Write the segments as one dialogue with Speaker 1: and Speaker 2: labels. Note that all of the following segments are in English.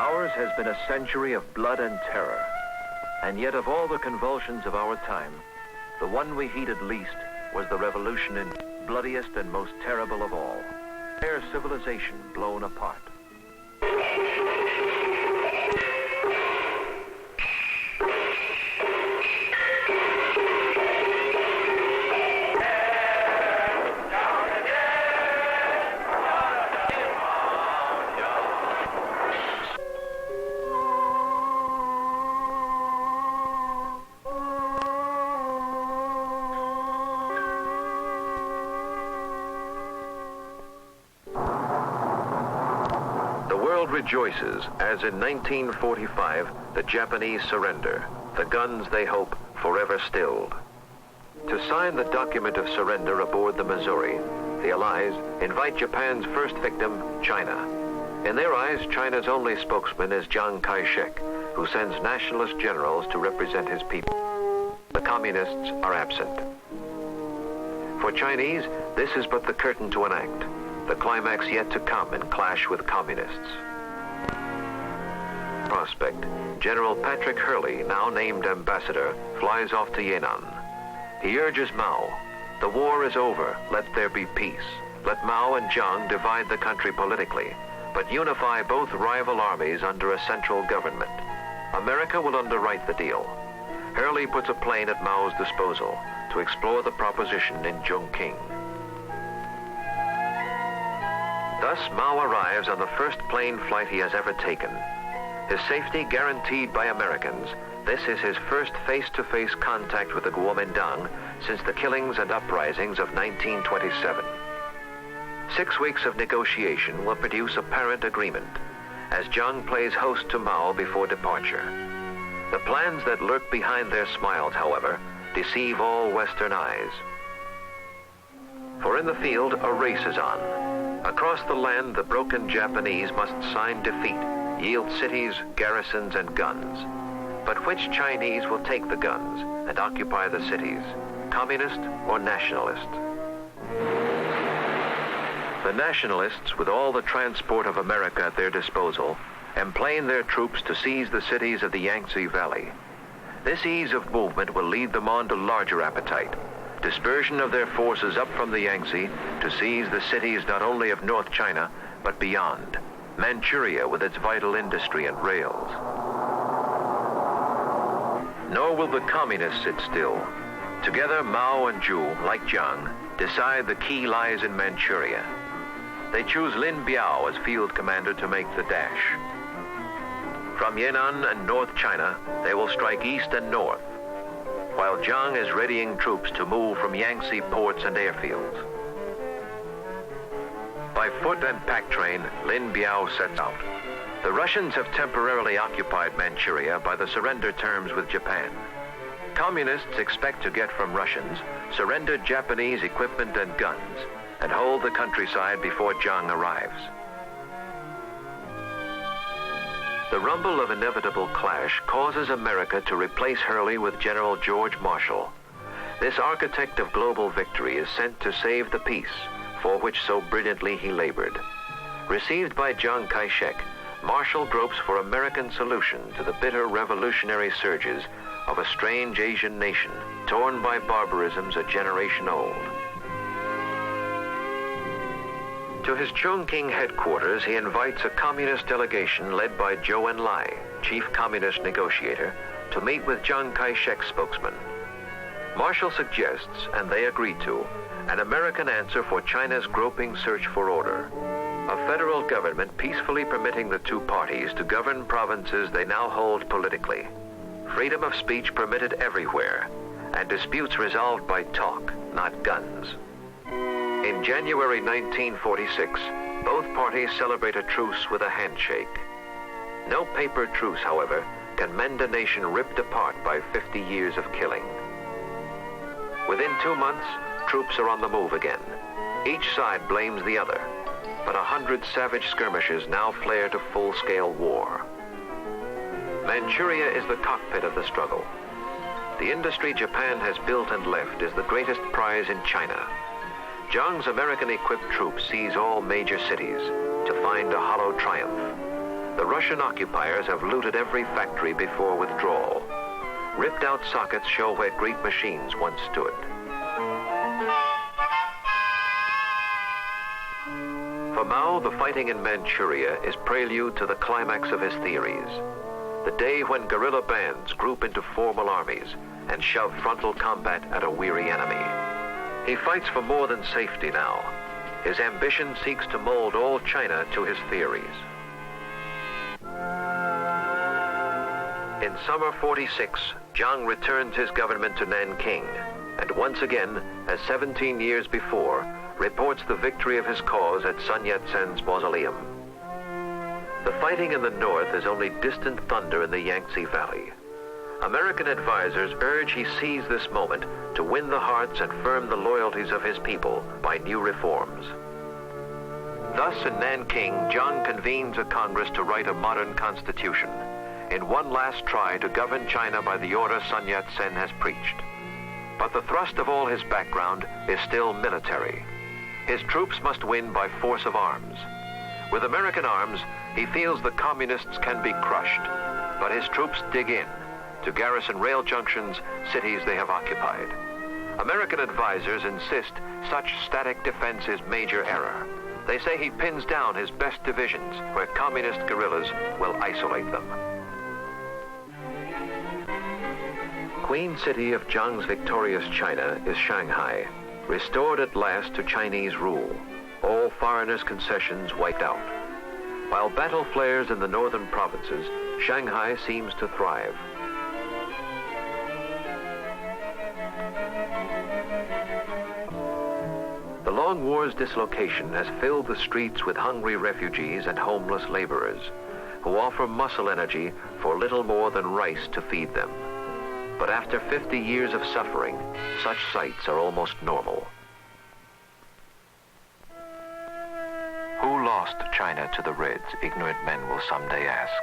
Speaker 1: Ours has been a century of blood and terror. And yet of all the convulsions of our time, the one we heeded least was the revolution in bloodiest and most terrible of all. Entire civilization blown apart. Rejoices as in 1945 the Japanese surrender, the guns they hope forever stilled. To sign the document of surrender aboard the Missouri, the Allies invite Japan's first victim, China. In their eyes, China's only spokesman is Chiang Kai-shek, who sends nationalist generals to represent his people. The communists are absent. For Chinese, this is but the curtain to an act, the climax yet to come in clash with communists. Prospect, General Patrick Hurley, now named ambassador, flies off to Yan'an. He urges Mao, the war is over, let there be peace. Let Mao and Jiang divide the country politically, but unify both rival armies under a central government. America will underwrite the deal. Hurley puts a plane at Mao's disposal to explore the proposition in Chongqing. Thus, Mao arrives on the first plane flight he has ever taken. His safety guaranteed by Americans, this is his first face-to-face contact with the Kuomintang since the killings and uprisings of 1927. 6 weeks of negotiation will produce apparent agreement, as Jiang plays host to Mao before departure. The plans that lurk behind their smiles, however, deceive all Western eyes. For in the field, a race is on. Across the land, the broken Japanese must sign defeat, yield cities, garrisons, and guns. But which Chinese will take the guns and occupy the cities, communist or nationalist? The nationalists, with all the transport of America at their disposal, emplane their troops to seize the cities of the Yangtze Valley. This ease of movement will lead them on to larger appetite, dispersion of their forces up from the Yangtze to seize the cities not only of North China, but beyond. Manchuria with its vital industry and rails. Nor will the communists sit still. Together, Mao and Zhu, like Jiang, decide the key lies in Manchuria. They choose Lin Biao as field commander to make the dash. From Yan'an and North China, they will strike east and north, while Jiang is readying troops to move from Yangtze ports and airfields. By foot and pack train, Lin Biao sets out. The Russians have temporarily occupied Manchuria by the surrender terms with Japan. Communists expect to get from Russians surrendered Japanese equipment and guns and hold the countryside before Jiang arrives. The rumble of inevitable clash causes America to replace Hurley with General George Marshall. This architect of global victory is sent to save the peace for which so brilliantly he labored. Received by Chiang Kai-shek, Marshall gropes for American solution to the bitter revolutionary surges of a strange Asian nation torn by barbarisms a generation old. To his Chongqing headquarters, he invites a communist delegation led by Zhou Enlai, chief communist negotiator, to meet with Chiang Kai-shek's spokesman. Marshall suggests, and they agree to, an American answer for China's groping search for order. A federal government peacefully permitting the two parties to govern provinces they now hold politically. Freedom of speech permitted everywhere, and disputes resolved by talk, not guns. In January 1946, both parties celebrate a truce with a handshake. No paper truce, however, can mend a nation ripped apart by 50 years of killing. Within 2 months, troops are on the move again. Each side blames the other, but 100 savage skirmishes now flare to full-scale war. Manchuria is the cockpit of the struggle. The industry Japan has built and left is the greatest prize in China. Jiang's American-equipped troops seize all major cities to find a hollow triumph. The Russian occupiers have looted every factory before withdrawal. Ripped out sockets show where great machines once stood. For Mao, the fighting in Manchuria is prelude to the climax of his theories. The day when guerrilla bands group into formal armies and shove frontal combat at a weary enemy. He fights for more than safety now. His ambition seeks to mold all China to his theories. In summer 46, Jiang returns his government to Nanking, and once again, as 17 years before, reports the victory of his cause at Sun Yat-sen's mausoleum. The fighting in the north is only distant thunder in the Yangtze Valley. American advisors urge he seize this moment to win the hearts and firm the loyalties of his people by new reforms. Thus, in Nanking, Jiang convenes a Congress to write a modern constitution, in one last try to govern China by the order Sun Yat-sen has preached. But the thrust of all his background is still military. His troops must win by force of arms. With American arms, he feels the communists can be crushed, but his troops dig in to garrison rail junctions, cities they have occupied. American advisors insist such static defense is major error. They say he pins down his best divisions where communist guerrillas will isolate them. Queen city of Jiang's victorious China is Shanghai, restored at last to Chinese rule, all foreigners' concessions wiped out. While battle flares in the northern provinces, Shanghai seems to thrive. The long war's dislocation has filled the streets with hungry refugees and homeless laborers, who offer muscle energy for little more than rice to feed them. But after 50 years of suffering, such sights are almost normal. Who lost China to the Reds, ignorant men will someday ask.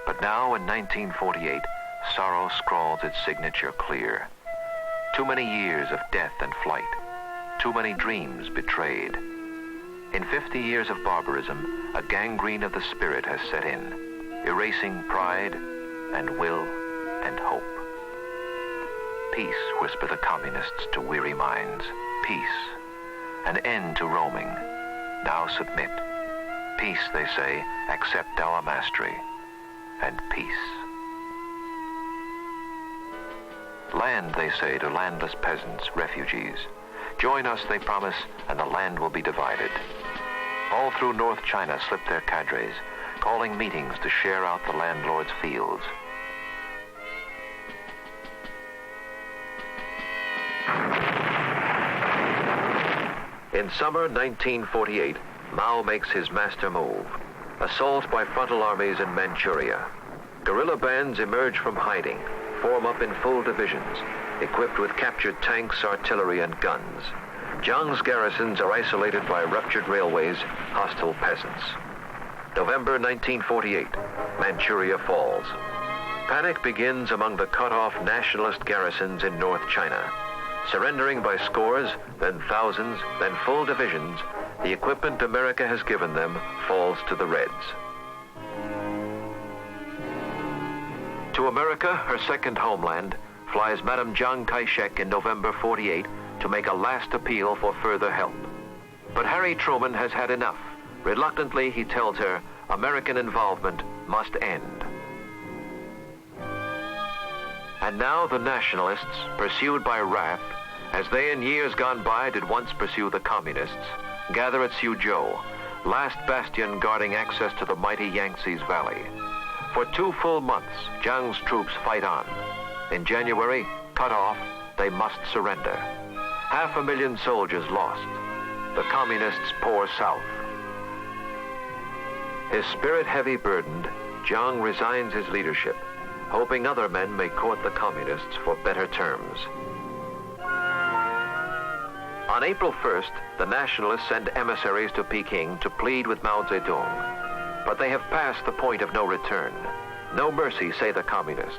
Speaker 1: But now in 1948, sorrow scrawls its signature clear. Too many years of death and flight, too many dreams betrayed. In 50 years of barbarism, a gangrene of the spirit has set in, erasing pride and will and hope. Peace, whisper the communists to weary minds. Peace. An end to roaming. Now submit. Peace, they say, accept our mastery. And peace. Land, they say to landless peasants, refugees. Join us, they promise, and the land will be divided. All through North China slip their cadres, calling meetings to share out the landlord's fields. In summer 1948, Mao makes his master move. Assault by frontal armies in Manchuria. Guerrilla bands emerge from hiding, form up in full divisions, equipped with captured tanks, artillery, and guns. Jiang's garrisons are isolated by ruptured railways, hostile peasants. November 1948, Manchuria falls. Panic begins among the cut-off nationalist garrisons in North China. Surrendering by scores, then thousands, then full divisions, the equipment America has given them falls to the Reds. To America, her second homeland, flies Madame Chiang Kai-shek in November 48 to make a last appeal for further help. But Harry Truman has had enough. Reluctantly, he tells her American involvement must end. And now the Nationalists, pursued by wrath, as they in years gone by did once pursue the Communists, gather at Suzhou, last bastion guarding access to the mighty Yangtze Valley. For 2 full months, Jiang's troops fight on. In January, cut off, they must surrender. 500,000 soldiers lost. The Communists pour south. His spirit heavy burdened, Jiang resigns his leadership, hoping other men may court the Communists for better terms. On April 1st, the Nationalists send emissaries to Peking to plead with Mao Zedong. But they have passed the point of no return. No mercy, say the Communists.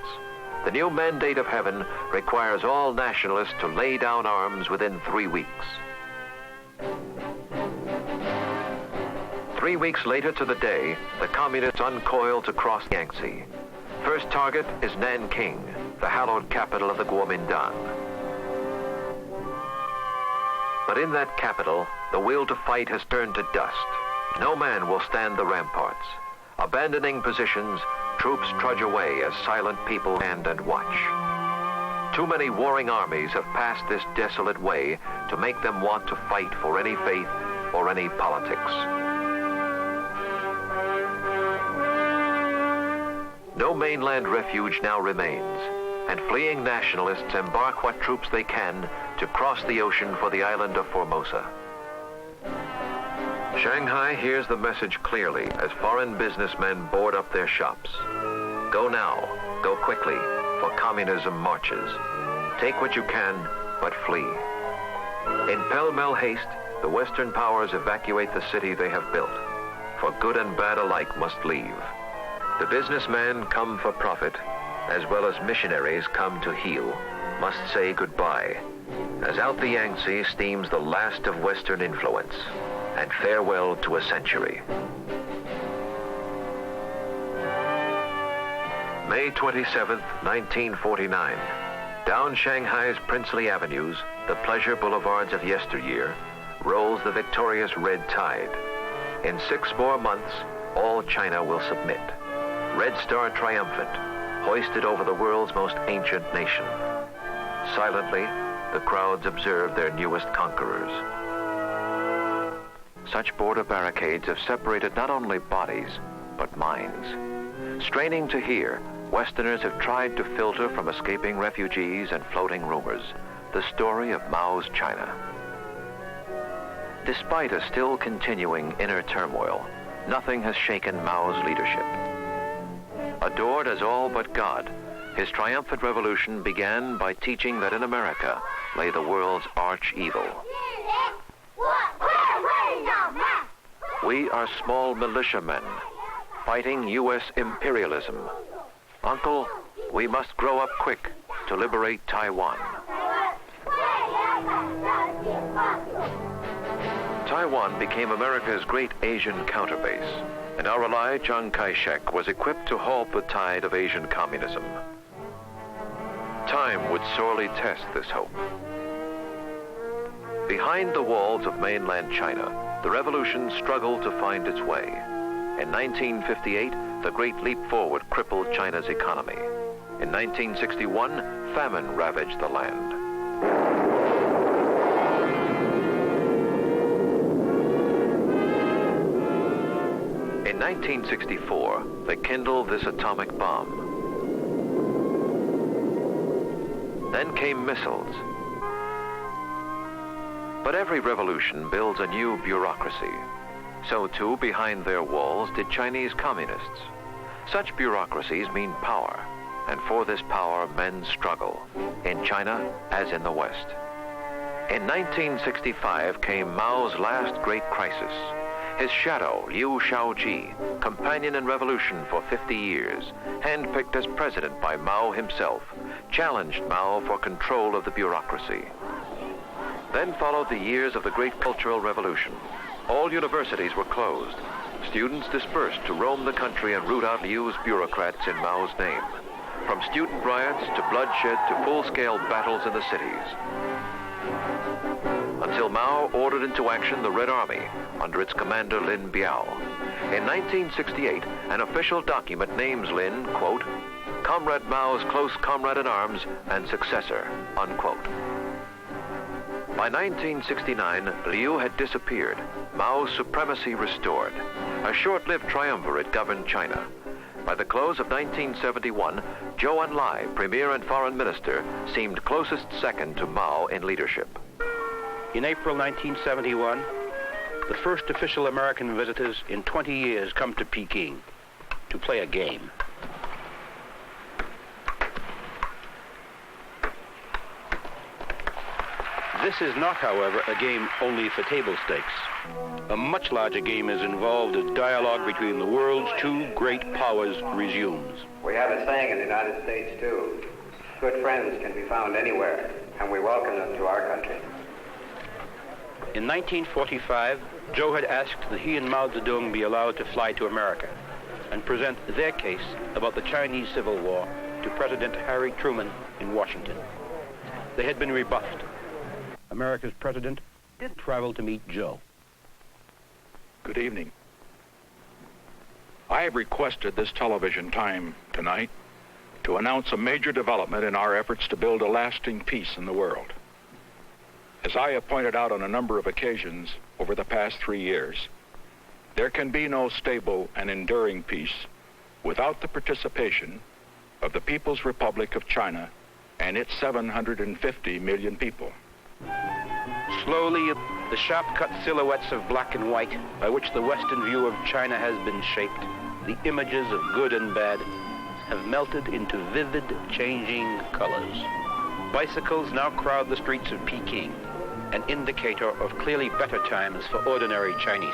Speaker 1: The new mandate of heaven requires all Nationalists to lay down arms within 3 weeks. 3 weeks later to the day, the communists uncoil to cross the Yangtze. First target is Nanking, the hallowed capital of the Kuomintang. But in that capital, the will to fight has turned to dust. No man will stand the ramparts. Abandoning positions, troops trudge away as silent people stand and watch. Too many warring armies have passed this desolate way to make them want to fight for any faith or any politics. No mainland refuge now remains, and fleeing nationalists embark what troops they can to cross the ocean for the island of Formosa. Shanghai hears the message clearly as foreign businessmen board up their shops. Go now, go quickly, for communism marches. Take what you can, but flee. In pell-mell haste, the Western powers evacuate the city they have built, for good and bad alike must leave. The businessmen come for profit, as well as missionaries come to heal, must say goodbye, as out the Yangtze steams the last of Western influence, and farewell to a century. May 27, 1949. Down Shanghai's princely avenues, the pleasure boulevards of yesteryear, rolls the victorious red tide. In 6 more months, all China will submit. Red Star triumphant, hoisted over the world's most ancient nation. Silently, the crowds observe their newest conquerors. Such border barricades have separated not only bodies, but minds. Straining to hear, Westerners have tried to filter from escaping refugees and floating rumors the story of Mao's China. Despite a still continuing inner turmoil, nothing has shaken Mao's leadership. Adored as all but God, his triumphant revolution began by teaching that in America lay the world's arch evil. We are small militiamen, fighting U.S. imperialism. Uncle, we must grow up quick to liberate Taiwan. Taiwan became America's great Asian counterbase, and our ally Chiang Kai-shek was equipped to halt the tide of Asian communism. Time would sorely test this hope. Behind the walls of mainland China, the revolution struggled to find its way. In 1958, the Great Leap Forward crippled China's economy. In 1961, famine ravaged the land. In 1964, they kindled this atomic bomb. Then came missiles. But every revolution builds a new bureaucracy. So too, behind their walls, did Chinese communists. Such bureaucracies mean power, and for this power men struggle, in China as in the West. In 1965 came Mao's last great crisis. His shadow, Liu Shaoji, companion in revolution for 50 years, handpicked as president by Mao himself, challenged Mao for control of the bureaucracy. Then followed the years of the Great Cultural Revolution. All universities were closed. Students dispersed to roam the country and root out Liu's bureaucrats in Mao's name. From student riots to bloodshed to full-scale battles in the cities. Until Mao ordered into action the Red Army under its commander Lin Biao. In 1968, an official document names Lin, quote, Comrade Mao's close comrade in arms and successor, unquote. By 1969, Liu had disappeared, Mao's supremacy restored. A short-lived triumvirate governed China. By the close of 1971, Zhou Enlai, Premier and Foreign Minister, seemed closest second to Mao in leadership.
Speaker 2: In April 1971, the first official American visitors in 20 years come to Peking to play a game. This is not, however, a game only for table stakes. A much larger game is involved as dialogue between the world's two great powers resumes.
Speaker 3: We have a saying in the United States, too. Good friends can be found anywhere, and we welcome them to our country.
Speaker 2: In 1945, Joe had asked that he and Mao Zedong be allowed to fly to America and present their case about the Chinese Civil War to President Harry Truman in Washington. They had been rebuffed. America's president did travel to meet Joe.
Speaker 4: Good evening. I have requested this television time tonight to announce a major development in our efforts to build a lasting peace in the world. As I have pointed out on a number of occasions over the past 3 years, there can be no stable and enduring peace without the participation of the People's Republic of China and its 750 million people.
Speaker 2: Slowly, the sharp-cut silhouettes of black and white by which the Western view of China has been shaped, the images of good and bad, have melted into vivid, changing colors. Bicycles now crowd the streets of Peking, an indicator of clearly better times for ordinary Chinese.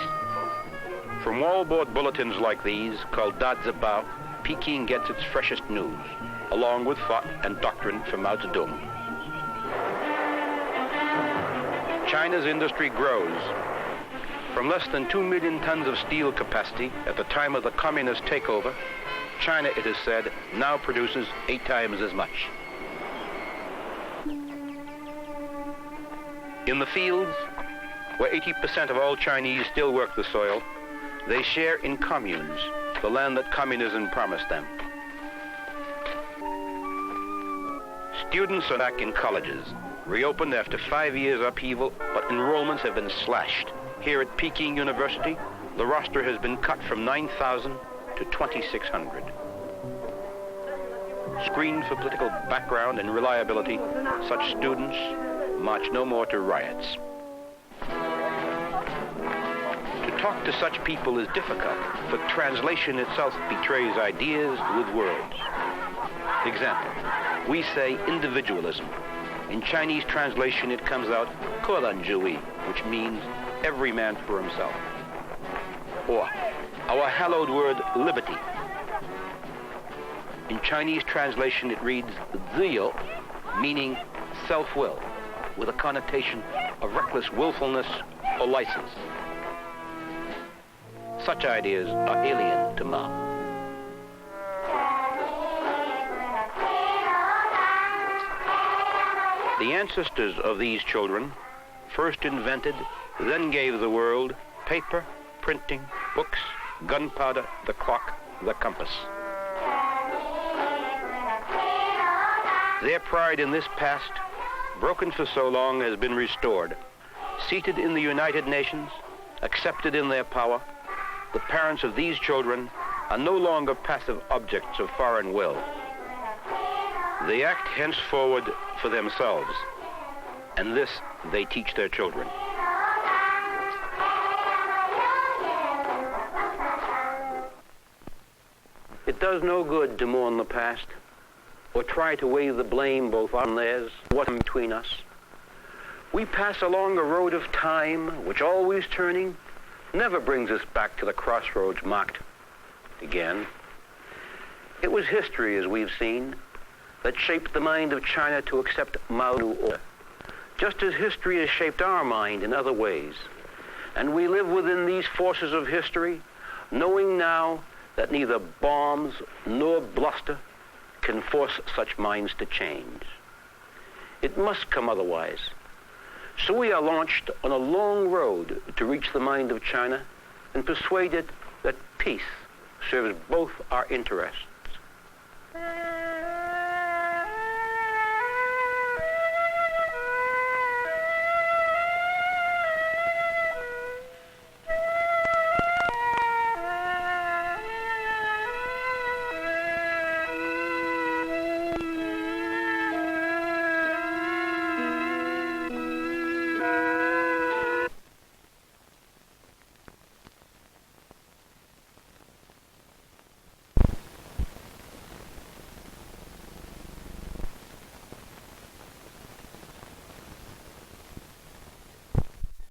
Speaker 2: From wallboard bulletins like these, called Dazibao, Peking gets its freshest news, along with thought and doctrine from Mao Zedong. China's industry grows. From less than 2 million tons of steel capacity at the time of the communist takeover, China, it is said, now produces 8 times as much. In the fields, where 80% of all Chinese still work the soil, they share in communes, the land that communism promised them. Students are back in colleges, reopened after 5 years upheaval, but enrollments have been slashed. Here at Peking University, the roster has been cut from 9,000 to 2,600. Screened for political background and reliability, such students march no more to riots. To talk to such people is difficult, but translation itself betrays ideas with words. Example, we say individualism. In Chinese translation, it comes out Koranjui, which means every man for himself. Or our hallowed word liberty. In Chinese translation, it reads ziyo, meaning self-will, with a connotation of reckless willfulness or license. Such ideas are alien to Mao. The ancestors of these children first invented, then gave the world paper, printing, books, gunpowder, the clock, the compass. Their pride in this past, broken for so long, has been restored. Seated in the United Nations, accepted in their power, the parents of these children are no longer passive objects of foreign will. They act henceforward for themselves, and this they teach their children. It does no good to mourn the past, or try to wave the blame both on theirs, what's between us. We pass along a road of time, which always turning, never brings us back to the crossroads marked again. It was history, as we've seen, that shaped the mind of China to accept Mao's new order, just as history has shaped our mind in other ways. And we live within these forces of history, knowing now that neither bombs nor bluster can force such minds to change. It must come otherwise. So we are launched on a long road to reach the mind of China and persuade it that peace serves both our interests.